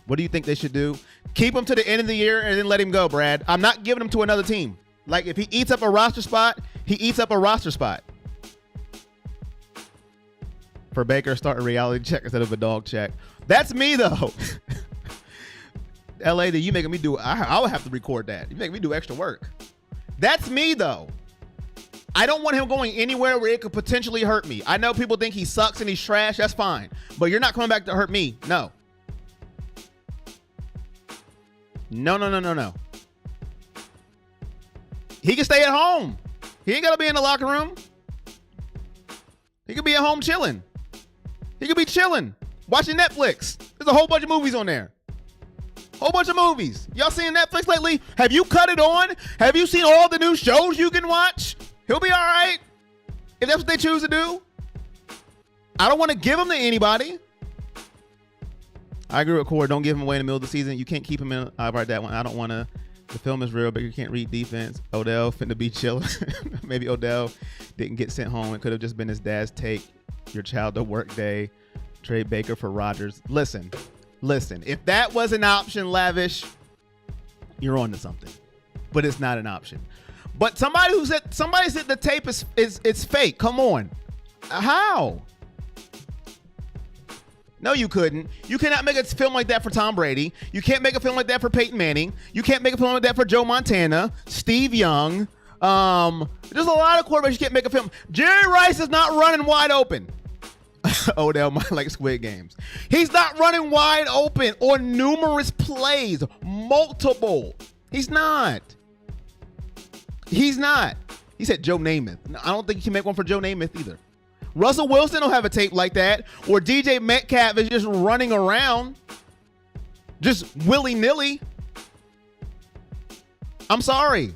What do you think they should do? Keep him to the end of the year and then let him go, Brad. I'm not giving him to another team. Like, if he eats up a roster spot, he eats up a roster spot. For Baker, start a reality check instead of a dog check. That's me, though. LA, that you making me do. I would have to record that. You making me do extra work. That's me, though. I don't want him going anywhere where it could potentially hurt me. I know people think he sucks and he's trash. That's fine. But you're not coming back to hurt me. No. No. He can stay at home. He ain't got to be in the locker room. He could be at home chilling. He could be chilling, watching Netflix. There's a whole bunch of movies on there. Whole bunch of movies. Y'all seen Netflix lately? Have you cut it on? Have you seen all the new shows you can watch? He'll be all right if that's what they choose to do. I don't want to give him to anybody. I agree with Corey. Don't give him away in the middle of the season. You can't keep him in. I write that one. I don't want to. The film is real, but you can't read defense. Odell finna be chilling. Maybe Odell didn't get sent home. It could have just been his dad's take. Your child to work day. Trade Baker for Rodgers. Listen. If that was an option, Lavish, you're on to something. But it's not an option. But somebody said the tape is fake. Come on. How? No, you couldn't. You cannot make a film like that for Tom Brady. You can't make a film like that for Peyton Manning. You can't make a film like that for Joe Montana, Steve Young. There's a lot of quarterbacks you can't make a film. Jerry Rice is not running wide open. Odell might like Squid Games. He's not running wide open on numerous plays. Multiple. He's not. He said Joe Namath. I don't think you can make one for Joe Namath either. Russell Wilson don't have a tape like that. Or DJ Metcalf is just running around. Just willy-nilly. I'm sorry.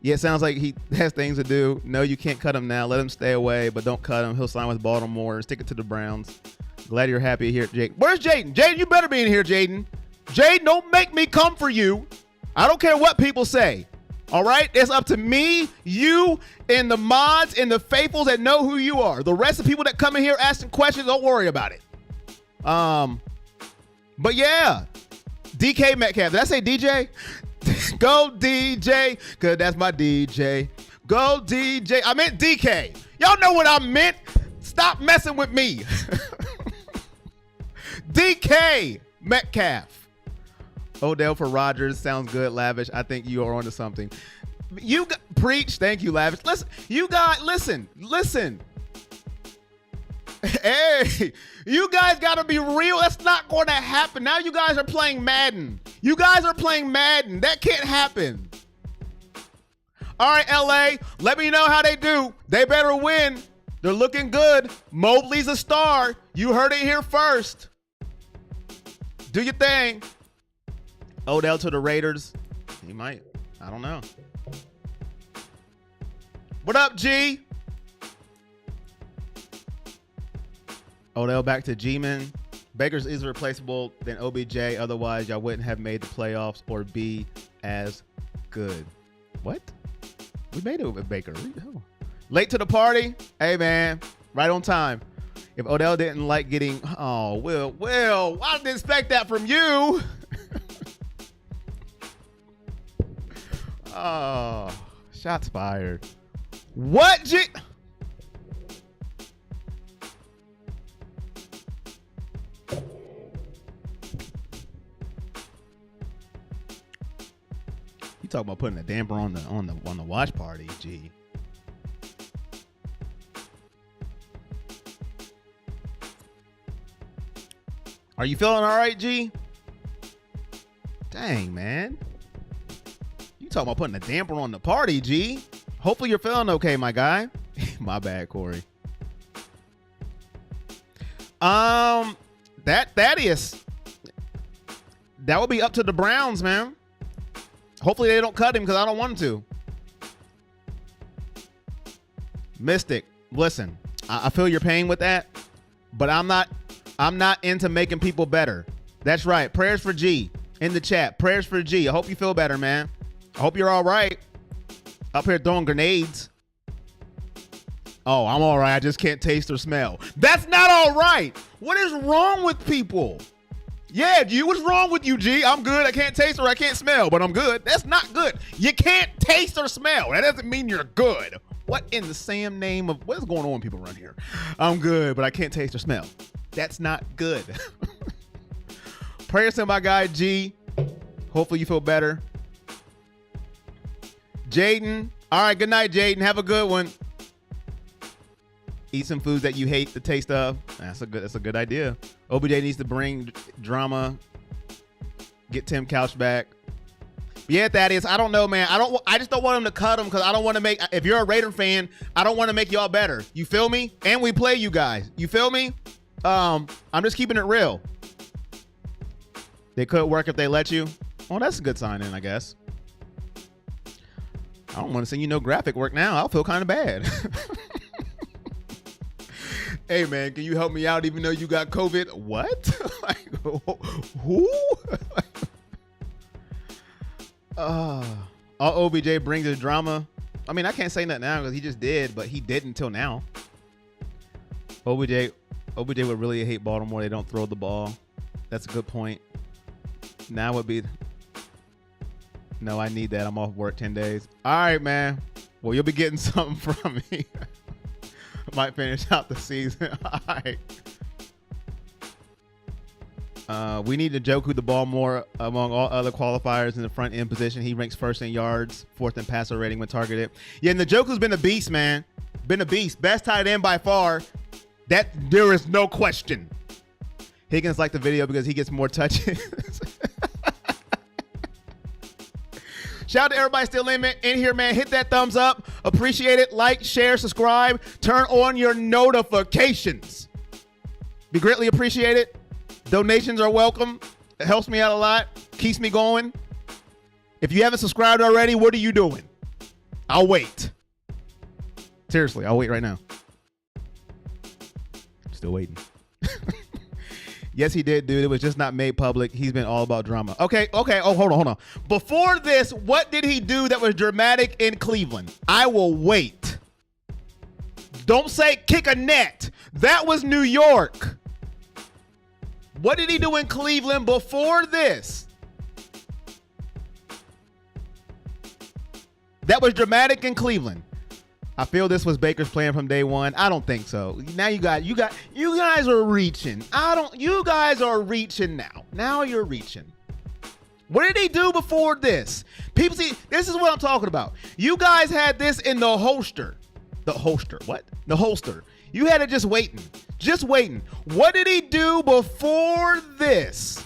Yeah, it sounds like he has things to do. No, you can't cut him now. Let him stay away, but don't cut him. He'll sign with Baltimore and stick it to the Browns. Glad you're happy here, Jake. Where's Jaden? Jaden, you better be in here, Jaden. Jaden, don't make me come for you. I don't care what people say. All right? It's up to me, you, and the mods and the faithfuls that know who you are. The rest of the people that come in here asking questions, don't worry about it. But yeah, DK Metcalf. Did I say DJ? Go DJ, because that's my DJ. Go DJ. I meant DK. Y'all know what I meant. Stop messing with me. DK Metcalf. Odell for Rodgers sounds good, Lavish. I think you are onto something. You preach. Thank you, Lavish. Listen, you guys, listen. Hey, you guys got to be real. That's not going to happen. Now you guys are playing Madden. That can't happen. All right, LA, let me know how they do. They better win. They're looking good. Mobley's a star. You heard it here first. Do your thing. Odell to the Raiders. He might. I don't know. What up, G? Odell back to G-Man. Baker's is replaceable than OBJ. Otherwise, y'all wouldn't have made the playoffs or be as good. What? We made it with Baker. Late to the party? Hey, man. Right on time. If Odell didn't like getting... Oh, Will, I didn't expect that from you. Oh, shots fired. What, G... You talking about putting a damper on the watch party, G. Are you feeling all right, G? Dang, man. You talking about putting a damper on the party, G. Hopefully you're feeling okay, my guy. My bad, Corey. That Thaddeus. That would be up to the Browns, man. Hopefully they don't cut him because I don't want him to. Mystic, listen, I feel your pain with that, but I'm not into making people better. That's right. Prayers for G in the chat. Prayers for G. I hope you feel better, man. I hope you're all right. Up here throwing grenades. Oh, I'm all right. I just can't taste or smell. That's not all right. What is wrong with people? Yeah, G, what's wrong with you, G? I'm good. I can't taste or I can't smell, but I'm good. That's not good. You can't taste or smell. That doesn't mean you're good. What in the same name of what is going on, people around here? I'm good, but I can't taste or smell. That's not good. Prayers to my guy, G. Hopefully you feel better. Jaden. All right, good night, Jaden. Have a good one. Eat some foods that you hate the taste of. That's a good idea. OBJ needs to bring drama. Get Tim Couch back. Yeah, Thaddeus. I don't know, man. I just don't want him to cut him because I don't want to make. If you're a Raider fan, I don't want to make y'all better. You feel me? And we play you guys. You feel me? I'm just keeping it real. They could work if they let you. Well, that's a good sign then, I guess. I don't want to send you no graphic work now. I'll feel kind of bad. Hey, man, can you help me out even though you got COVID? What? Like, who? All OBJ brings is drama. I mean, I can't say that now because he just did, but he did until now. OBJ would really hate Baltimore. They don't throw the ball. That's a good point. Now would be... No, I need that. I'm off work 10 days. All right, man. Well, you'll be getting something from me. Might finish out the season. All right. We need to Njoku the ball more among all other qualifiers in the front end position. He ranks first in yards, fourth in passer rating when targeted. Yeah, Njoku's been a beast, man. Been a beast. Best tight end by far. That there is no question. Higgins liked the video because he gets more touches. Shout out to everybody still in here, man. Hit that thumbs up. Appreciate it. Like, share, subscribe. Turn on your notifications. Be greatly appreciated. Donations are welcome. It helps me out a lot. Keeps me going. If you haven't subscribed already, what are you doing? I'll wait. Seriously, I'll wait right now. Still waiting. Yes, he did, dude. It was just not made public. He's been all about drama. Okay. Oh, hold on. Before this, what did he do that was dramatic in Cleveland? I will wait. Don't say kick a net. That was New York. What did he do in Cleveland before this? That was dramatic in Cleveland. I feel this was Baker's plan from day one. I don't think so. Now you guys are reaching. You guys are reaching now. Now you're reaching. What did he do before this? People see, this is what I'm talking about. You guys had this in the holster. The holster, what? The holster. You had it just waiting. Just waiting. What did he do before this?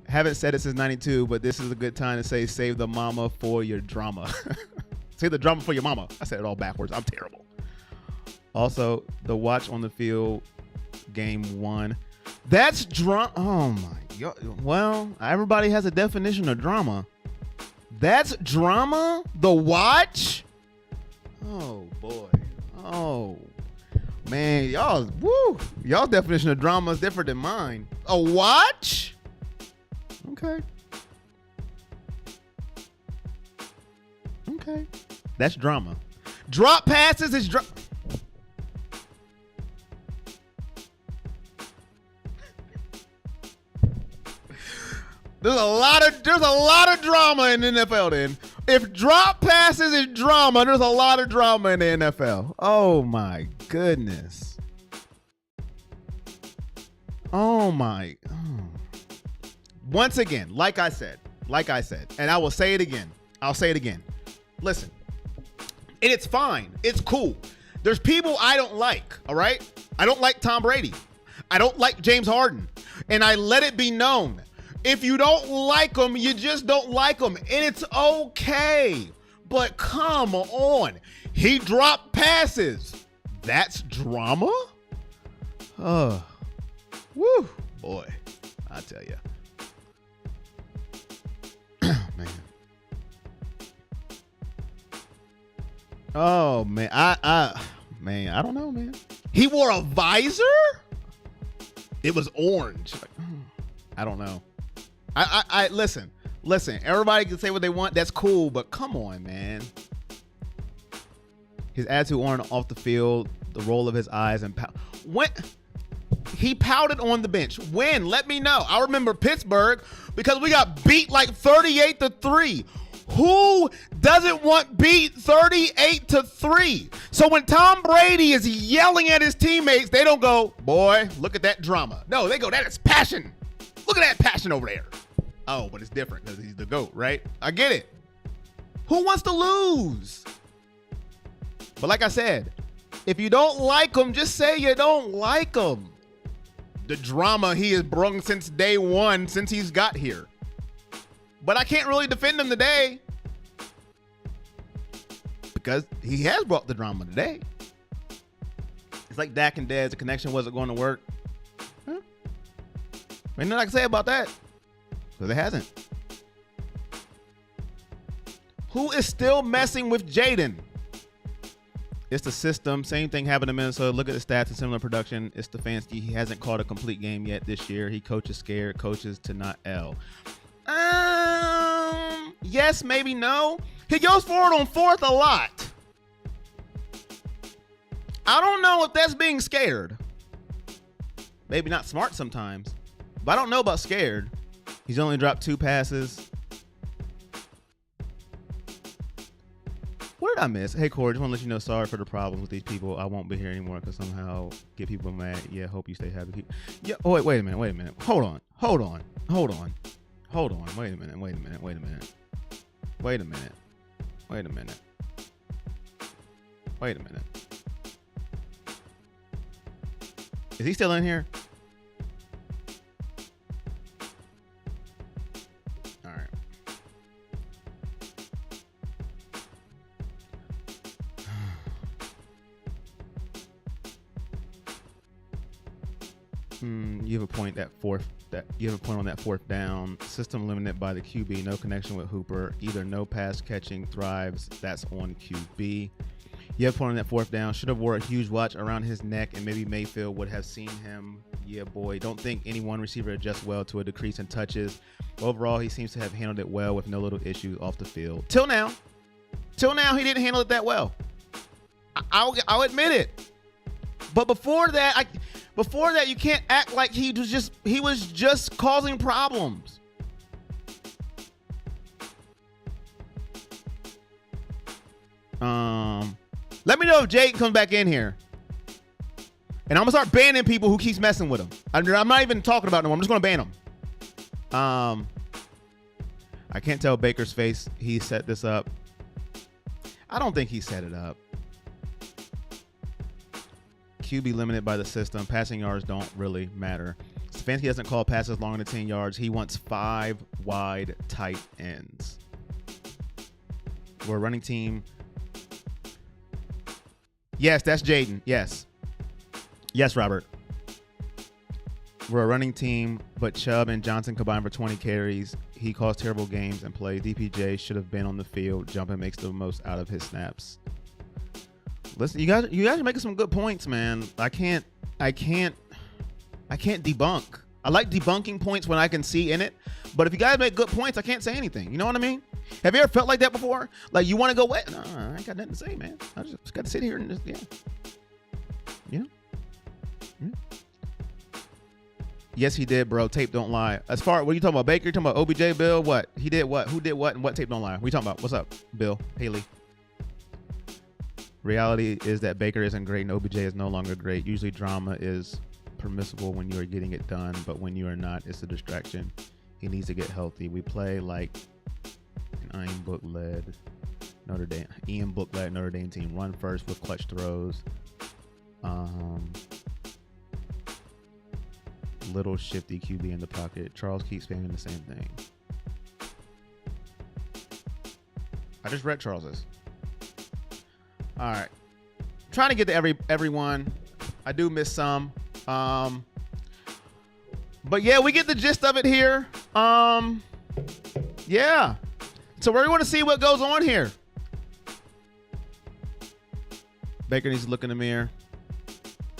Haven't said it since 92, but this is a good time to say save the mama for your drama. Save the drama for your mama. I said it all backwards. I'm terrible. Also, the watch on the field game 1. That's drama. Oh my God. Well, everybody has a definition of drama. That's drama? The watch? Oh boy. Oh man, y'all's definition of drama is different than mine. A watch? Okay. Okay. That's drama. Drop passes is drama. There's a lot of drama in the NFL then. If drop passes is drama, there's a lot of drama in the NFL. Oh my goodness. Oh my. Once again, like I said, and I will say it again. I'll say it again. Listen, and it's fine. It's cool. There's people I don't like, all right? I don't like Tom Brady. I don't like James Harden. And I let it be known. If you don't like them, you just don't like them. And it's okay. But come on. He dropped passes. That's drama? Oh, woo, boy. I tell you. Man. Oh, man. Man, I don't know, man. He wore a visor? It was orange. I don't know. I listen, everybody can say what they want. That's cool, but come on, man. His attitude on and off the field, the roll of his eyes, and when he pouted on the bench. When? Let me know. I remember Pittsburgh because we got beat like 38-3. Who doesn't want beat 38-3? So when Tom Brady is yelling at his teammates, they don't go, boy, look at that drama. No, they go, that is passion. Look at that passion over there. Oh, but it's different because he's the GOAT, right? I get it. Who wants to lose? But like I said, if you don't like him, just say you don't like him. The drama he has brung since day one, since he's got here. But I can't really defend him today because he has brought the drama today. It's like Dak and Dez, the connection wasn't going to work. Huh? Ain't nothing I can say about that because it hasn't. Who is still messing with Jaden? It's the system. Same thing happened to Minnesota. Look at the stats and similar production. It's Stefanski. He hasn't called a complete game yet this year. He coaches scared, coaches to not L. Yes, maybe no. He goes forward on fourth a lot. I don't know if that's being scared. Maybe not smart sometimes, but I don't know about scared. He's only dropped 2 passes. What did I miss? Hey, Corey, just want to let you know, sorry for the problems with these people. I won't be here anymore because somehow get people mad. Yeah, hope you stay happy. Yeah. Oh, wait a minute. Hold on. Wait a minute. Is he still in here? All right. You have a point on that fourth down. System limited by the QB. No connection with Hooper. Either no pass catching thrives. That's on QB. You have a point on that fourth down. Should have wore a huge watch around his neck, and maybe Mayfield would have seen him. Yeah, boy. Don't think any one receiver adjusts well to a decrease in touches. Overall, he seems to have handled it well with no little issues off the field. Till now, he didn't handle it that well. I'll admit it. But before that, you can't act like he was just causing problems. Let me know if Jake comes back in here. And I'm going to start banning people who keeps messing with him. I'm not even talking about no more. I'm just going to ban them. I can't tell Baker's face. He set this up. I don't think he set it up. QB limited by the system. Passing yards don't really matter. Stefanski doesn't call passes longer than 10 yards. He wants 5 wide tight ends. We're a running team. Yes, that's Jaden. Yes. Yes, Robert. We're a running team, but Chubb and Johnson combined for 20 carries. He calls terrible games and plays. DPJ should have been on the field. Jumping makes the most out of his snaps. Listen, you guys are making some good points, man. I can't debunk. I like debunking points when I can see in it, but if you guys make good points, I can't say anything. You know what I mean? Have you ever felt like that before? Like you want to go, what? No, I ain't got nothing to say, man. I just got to sit here and just, yeah. Yeah. Yes, he did, bro. Tape don't lie. As far, what are you talking about? Baker? You talking about OBJ, Bill? What? He did what? Who did what? And what tape don't lie? What are you talking about? What's up, Bill? Haley? Reality is that Baker isn't great and OBJ is no longer great. Usually drama is permissible when you are getting it done, but when you are not, it's a distraction. He needs to get healthy. We play like an Ian Book-led Notre Dame team. Run first with clutch throws. Little shifty QB in the pocket. Charles keeps spamming the same thing. I just read Charles's. All right. Trying to get to everyone. I do miss some. But yeah, we get the gist of it here. Yeah. So we're going to see what goes on here. Baker needs to look in the mirror.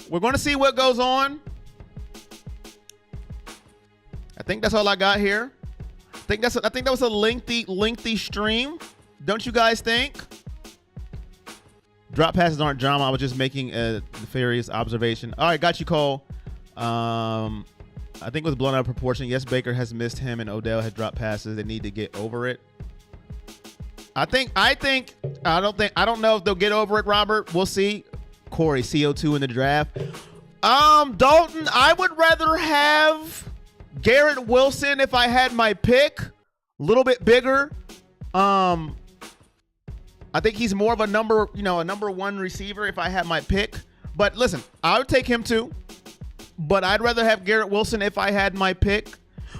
We're going to see what goes on. I think that's all I got here. I think that was a lengthy stream. Don't you guys think? Drop passes aren't drama. I was just making a nefarious observation. All right, got you, Cole. I think it was blown out of proportion. Yes, Baker has missed him and Odell had dropped passes. They need to get over it. I don't know if they'll get over it, Robert. We'll see. Corey, CO2 in the draft. Dalton, I would rather have Garrett Wilson if I had my pick. A little bit bigger. I think he's more of a number one receiver if I had my pick. But listen, I would take him too. But I'd rather have Garrett Wilson if I had my pick.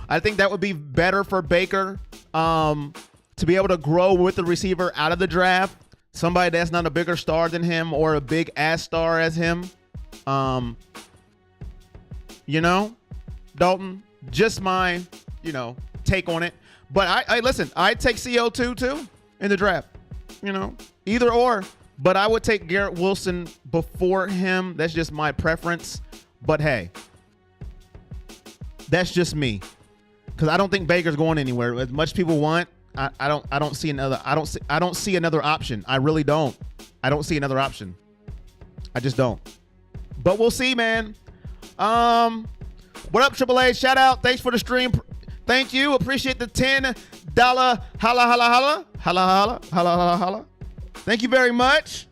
I think that would be better for Baker to be able to grow with the receiver out of the draft. Somebody that's not a bigger star than him or a big ass star as him. Dalton, just my, take on it. But I listen, I'd take CO2 too in the draft. Either or. But I would take Garrett Wilson before him. That's just my preference. But hey, that's just me. Because I don't think Baker's going anywhere. As much people want, I don't see another. I don't see another option. I really don't. I don't see another option. I just don't. But we'll see, man. What up, AAA? Shout out. Thanks for the stream. Thank you. Appreciate the $10 holla holla holla holla holla holla. Thank you very much.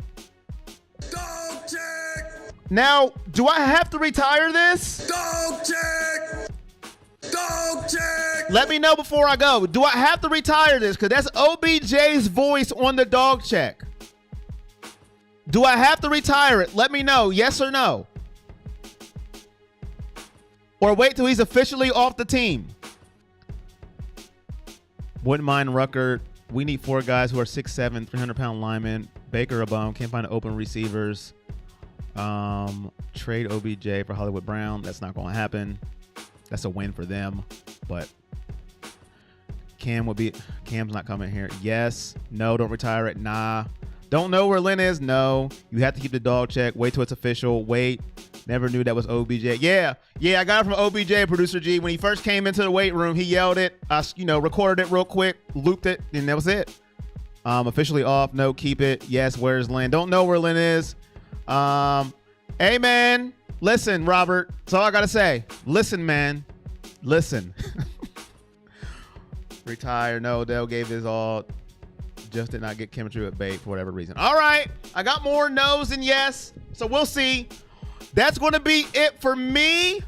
Dog check. Now, do I have to retire this? Dog check. Dog check. Let me know before I go. Do I have to retire this? Because that's OBJ's voice on the dog check. Do I have to retire it? Let me know. Yes or no. Or wait till he's officially off the team. Wouldn't mind Rucker. We need 4 guys who are 6'7", 300-pound linemen. Baker a bum. Can't find open receivers. Trade OBJ for Hollywood Brown. That's not going to happen. That's a win for them. But Cam's not coming here. Yes. No, don't retire it. Nah. Don't know where Lynn is. No. You have to keep the dog check. Wait till it's official. Wait. Never knew that was OBJ. Yeah, I got it from OBJ, Producer G. When he first came into the weight room, he yelled it. I, recorded it real quick, looped it, and that was it. Officially off. No, keep it. Yes, where's Lynn? Don't know where Lynn is. Hey, man. Listen, Robert. That's all I got to say. Listen, man. Listen. Retire. No, Odell gave his all. Just did not get chemistry with Bate for whatever reason. All right. I got more no's than yes. So we'll see. That's going to be it for me.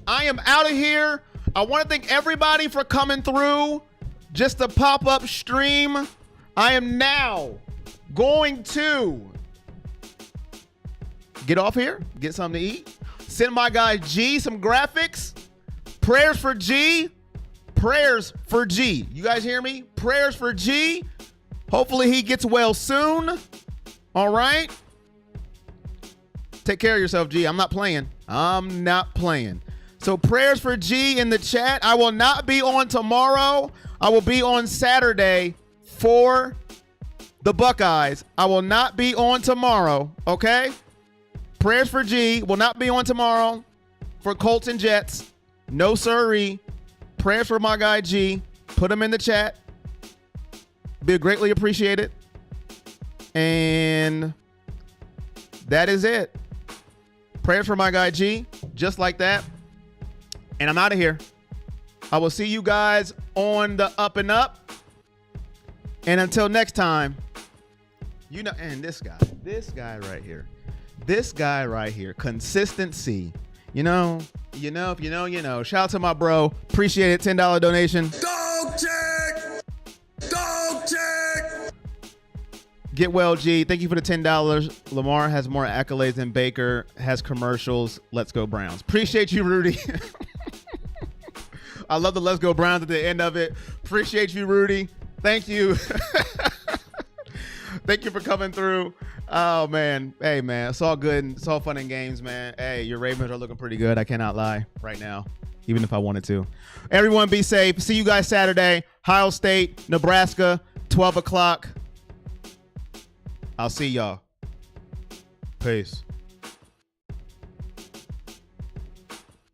I am out of here. I want to thank everybody for coming through. Just a pop-up stream. I am now going to get off here, get something to eat, send my guy G some graphics. Prayers for G. Prayers for G. You guys hear me? Prayers for G. Hopefully he gets well soon. All right. Take care of yourself, G. I'm not playing. I'm not playing. So prayers for G in the chat. I will not be on tomorrow. I will be on Saturday for the Buckeyes. I will not be on tomorrow. Okay. Prayers for G. Will not be on tomorrow for Colts and Jets. No sirree. Prayers for my guy G. Put him in the chat. Be greatly appreciated. And that is it. Prayers for my guy G. Just like that. And I'm out of here. I will see you guys on the up and up. And until next time, you know, and this guy right here, consistency. You know. Shout out to my bro. Appreciate it. $10 donation. Dog check. Dog check. Get well, G. Thank you for the $10. Lamar has more accolades than Baker, has commercials. Let's go Browns. Appreciate you, Rudy. I love the Let's Go Browns at the end of it. Appreciate you, Rudy. Thank you. Thank you for coming through. Oh, man. Hey, man. It's all good. It's all fun and games, man. Hey, your Ravens are looking pretty good. I cannot lie right now, even if I wanted to. Everyone be safe. See you guys Saturday. Ohio State, Nebraska, 12 o'clock. I'll see y'all. Peace.